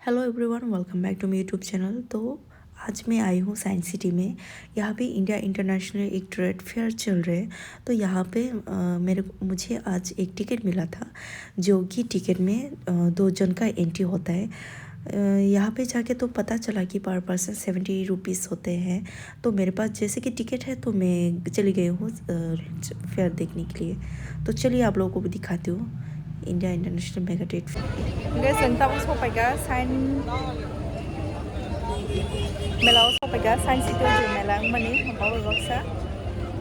Hello everyone, welcome back to my YouTube channel. तो आज मैं आई हूँ साइंस सिटी में। यहाँ पे इंडिया इंटरनेशनल एक ट्रेड फेयर चल रहे हैं। तो यहाँ पे मुझे आज एक टिकट मिला था, जो कि टिकट में 2 जन का एंट्री होता है। यहाँ पे जाके तो पता चला कि पर पर्सन 70 रुपीज़ होते हैं। तो मेरे पास जैसे कि टिकट है तो मैं चली गई हूँ फेयर देखने के लिए। तो चलिए आप लोगों को भी दिखाती हूँ India international mega trade fair. Guys, sentamos papaya sign melaos papaya sign situ je melang mani bawa baksa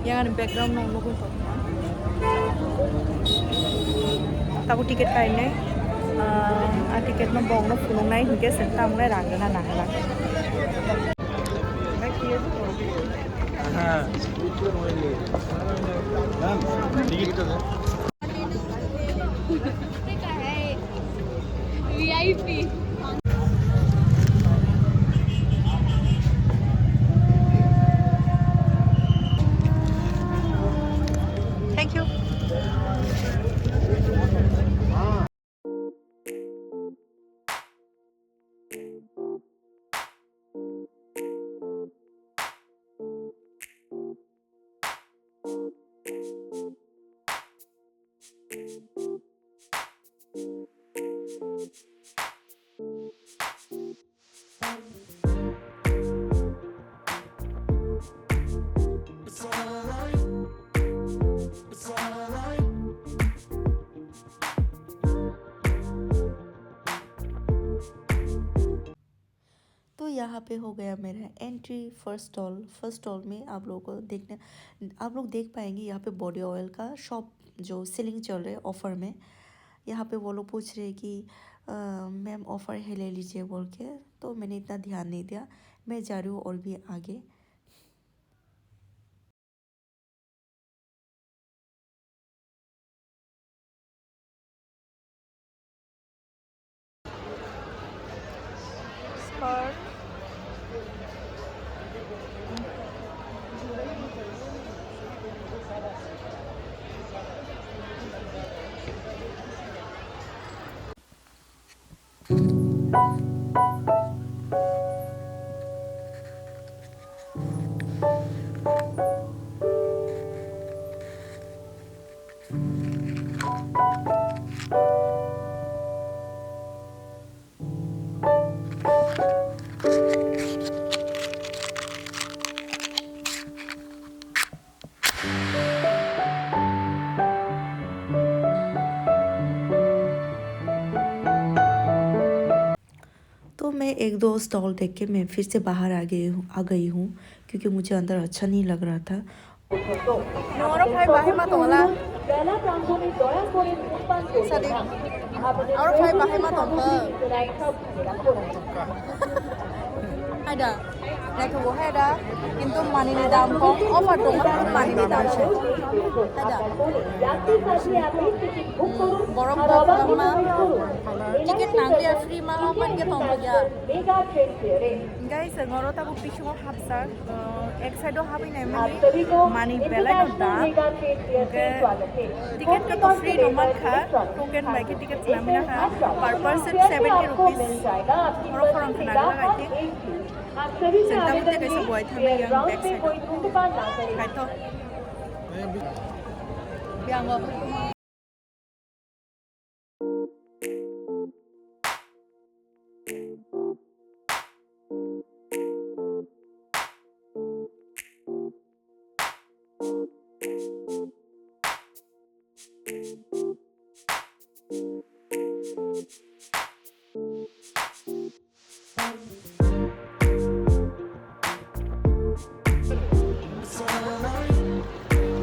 yang ada background no logo to tabu tiket kaine a tiket no bong no phulong nai hingke sentam ngai rang na nang la VIP. Thank you. तो यहाँ पे हो गया मेरा entry first stall में आप लोगों को आप लोग देख पाएंगे यहाँ पे बॉडी ऑयल का शॉप जो सेलिंग चल रहा है ऑफ़र में। यहाँ पे वो लोग पूछ रहे हैं कि मैम ऑफ़र है ले लीजिए बोल के। तो मैंने इतना ध्यान नहीं दिया, मैं जा रही हूँ और भी आगे। Skirt. तो मैं एक दो स्टॉल देख के मैं फिर से बाहर आ गई हूँ, क्योंकि मुझे अंदर अच्छा नहीं लग रहा था। Noro phai bahe ma tola. Sadi. Aro phai bahe ma tompa. Ada. Naik wo ada. কিন্তু মানিনি দাম কম অফার তো মানিনি দাম সে ada বরং বকমা টিকেট নাংলিয়া ফ্রি মা মানকে তমবয়া guys ngoro ta bu pichmo hapsa ek side habi nai mani belai no da ticket ka to free no mat kha token bai ke ticket lamina ha per person 70 rupees ngoro forang khana la ga Sentamos de que se puede también yang backside. Hai to. Biang go.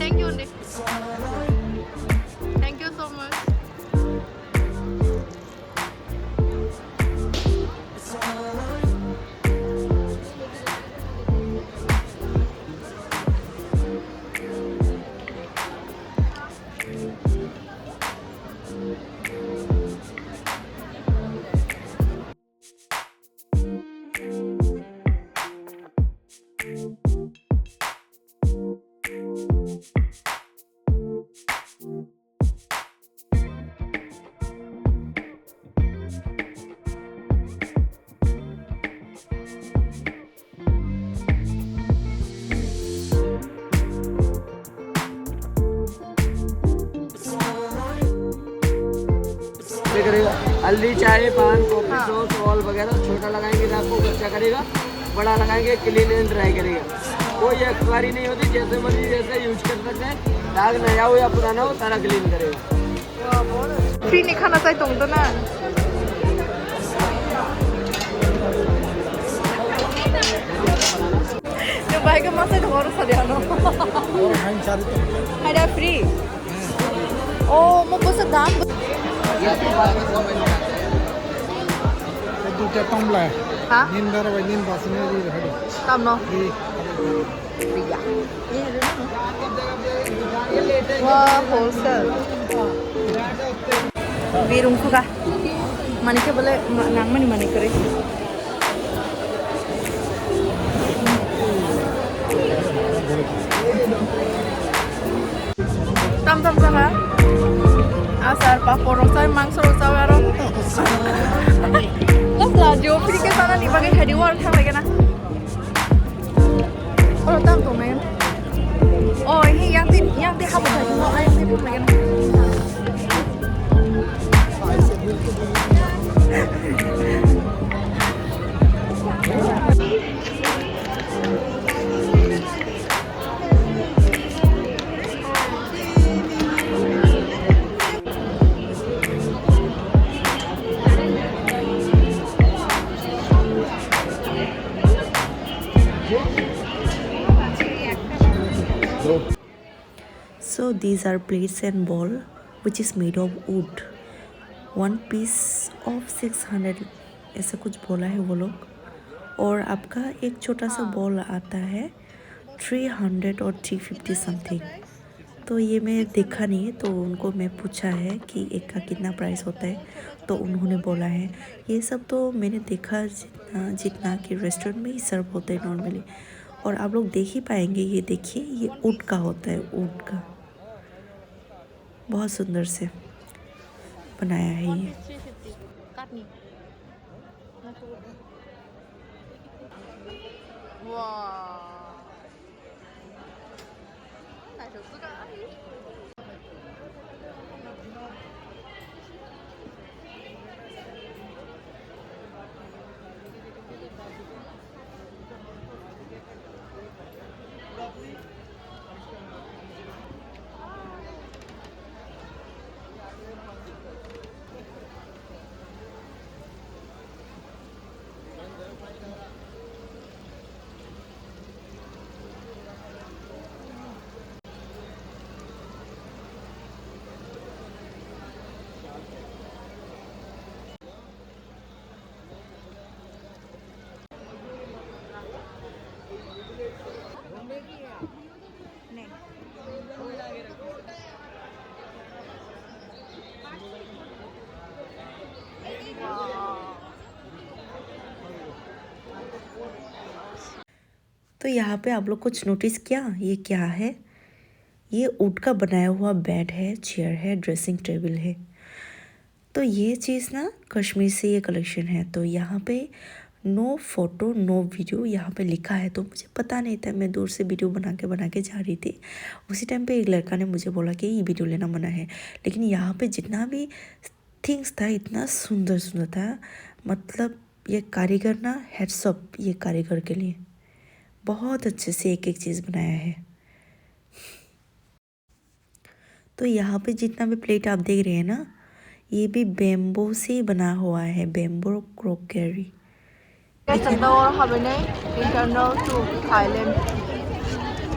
Thank you, Nick. Thank you so much. हल्दी चाय पान coffee हाँ। Sauce oil वगैरह छोटा लगाएंगे तो आपको कच्चा करेगा, बड़ा लगाएंगे क्लीन एंड ड्राई करेगा। कोई एक्सपायरी नहीं होती, जैसे मर्जी जैसे यूज कर सकते हैं, दाग नया हो या पुराना हो सारा क्लीन करेगा। फ्री नहीं खाना चाहिए तुम तो ना। जो भाई का मसा तो और सदिया no ada free oh mau pesan dalam দুটা টমলা hah নিন দাঁড়াবে নিন বাসনে দিয়ে হেডি tam no এই free ya wah wholesale birung suka maniknya boleh nang mani manik kere tam tam sama asar papor rosai mangso rosai aro las lah jo free ke sana nih pakai heady work kan lagi na oh tam tuh men oh ini yang di habis aja mau ayam di pun lagi na So these are plates and bowl which is made of wood. One piece of 600 ऐसा कुछ बोला है वो लोग। और आपका एक छोटा सा बॉल आता है 300 और 350 समथिंग। तो ये मैं देखा नहीं है, तो उनको मैं पूछा है कि एक का कितना प्राइस होता है, तो उन्होंने बोला है। ये सब तो मैंने देखा जितना कि रेस्टोरेंट में ही सर्व होता है नॉर्मली। और आप लोग देख ही पाएंगे, ये देखिए ये वुड का होता है, वुड का बहुत सुंदर से बनाया है ये। तो यहाँ पे आप लोग कुछ नोटिस किया, ये क्या है? ये वुड का बनाया हुआ बेड है, चेयर है, ड्रेसिंग टेबल है। तो ये चीज़ ना कश्मीर से ये कलेक्शन है। तो यहाँ पे नो फोटो नो वीडियो यहाँ पे लिखा है, तो मुझे पता नहीं था। मैं दूर से वीडियो बना के जा रही थी। उसी टाइम पे एक लड़का ने मुझे बोला कि ये वीडियो लेना मना है, लेकिन यहाँ पे जितना भी थिंग्स था इतना सुंदर सुंदर था। मतलब ये कारीगर ना हेड्स अप ये कारीगर के लिए, बहुत अच्छे से एक एक चीज़ बनाया है। तो यहाँ पे जितना भी प्लेट आप देख रहे हैं ना, ये भी बेम्बो से बना हुआ है, bamboo crockery. Internal to Thailand,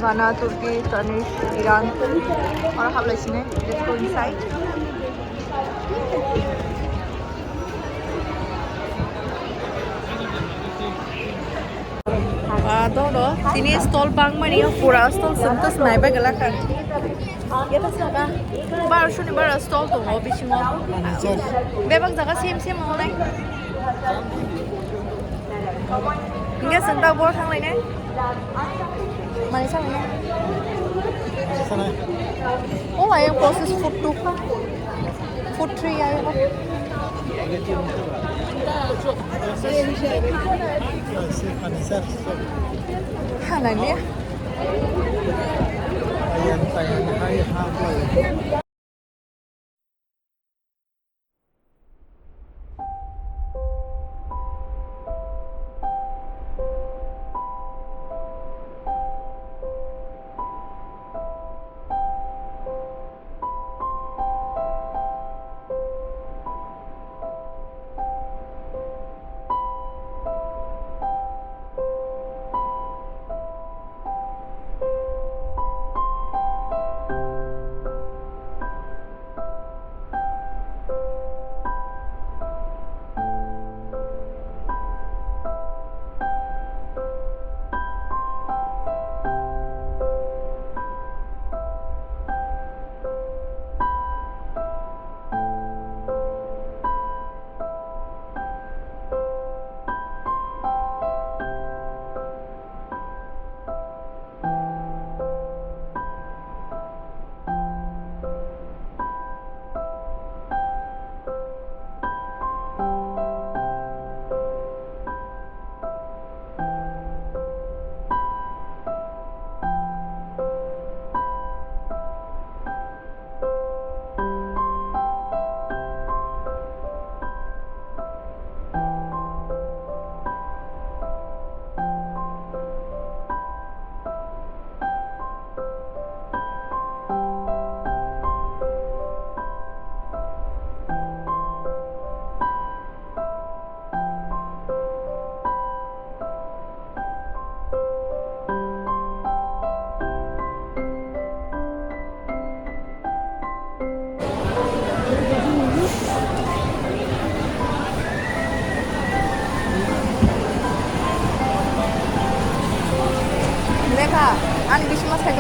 Ghana, तुर्की, तनिश, ईरान और हम let's go inside. Todo sini stall bang mani pura stall sentuh sniper gelakan. Ya tas apa? Baru shuni baru stall tuh mau bising mau. Bebang jaga sim mau naik. Enggak sentak bor sang lainnya. Mana sang lainnya? sana Oh, ayam proses food tuh. Food tree ayam. Hananya. ayan tayan hay hapon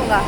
tonga.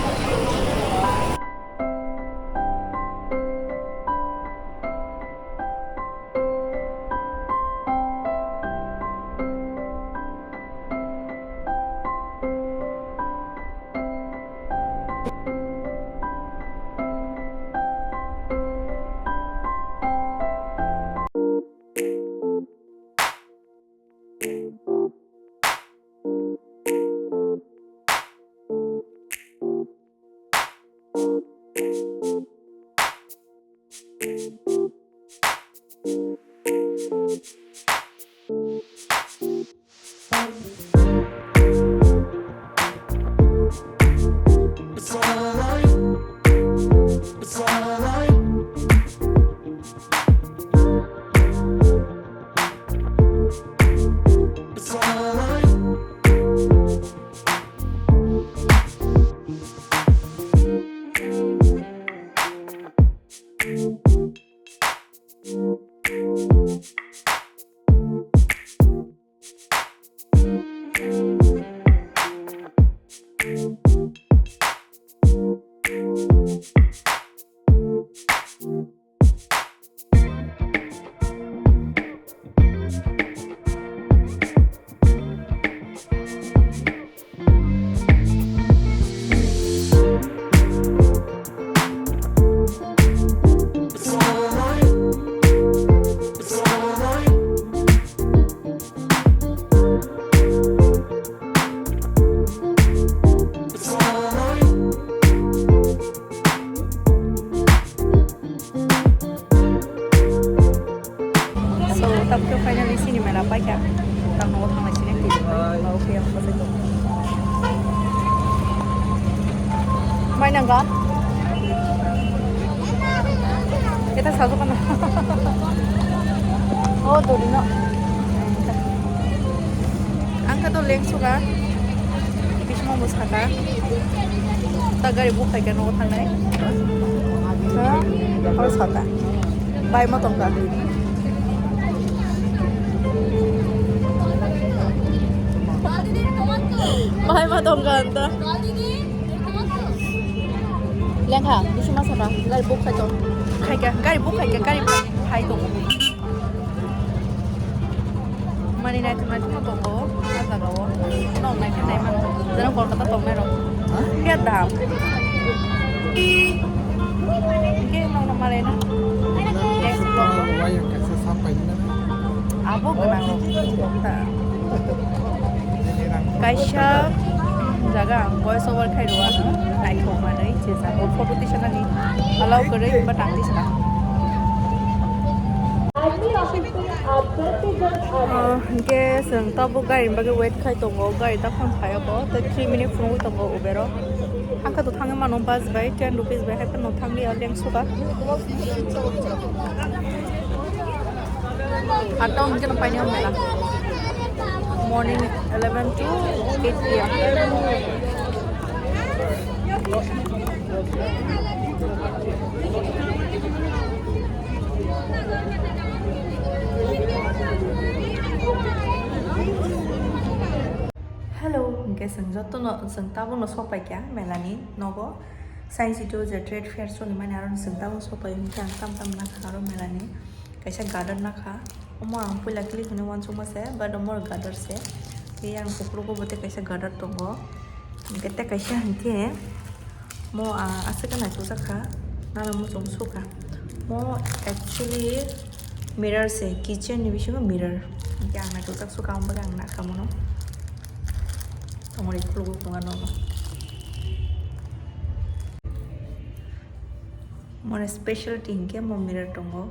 Tapos finally sini mera pa kya tang no thang sini ti ba okay ang pa to mai nang ga kita sa ka na oh dori no ang ka to leng suga bismo mo sa ka tagari bu khai ka no thang nai ha or sata bai mo tong ka Mahal matong ganda. Lang ha, bisa masuk lah. Gari book kaito. Gari book kaito, gari hai tong. Mani nai tunai tunai tong ko, kata kau. Nong nai kan nai man. Jangan kau kata tong nai ro. Lihat dah. Ini nong nama lain na. Next vlog. Wayang kasi sampai na. Abo kenang. Kaisha jaga voice over khai ruwa nai thong ma nai che sa photo ti sana ni allow करे बटांग दी सका के जों ताबो गारि बागे wait खाइ दंगो गारि दा fun फायाबो त 3 मिनिट फुंगो दंगो उबेरो हांखा तो थांगे मानो बास बाय 10 रुपीस बाय हाय न थांगली आ लें सुगा आता उनके न पानी मेला morning 11 to 8 p.m. Hello, guys, जों ताबो सपाय क्या मेलानि नगो साइन्स इटो जे ट्रेड फेयर सोनि माने आरो जों ताबो सपाय मिथां ताम ताम ना खारो मेलानि कैसा गार्डन ना खा Omor ang pula kili kene wan cuma se, but omor gadar se. Yang kuplu ko bote kaisa gadar tongo. Kita kaisa henti mo asa kana chusa kha, nala mo chong suka. Mo actually mirror se, kitchen ni bisho mirror. Yang na chusa suka omba yang na kamono. Omor ikulu ko ngano. Mo special thing ke mo mirror tongo.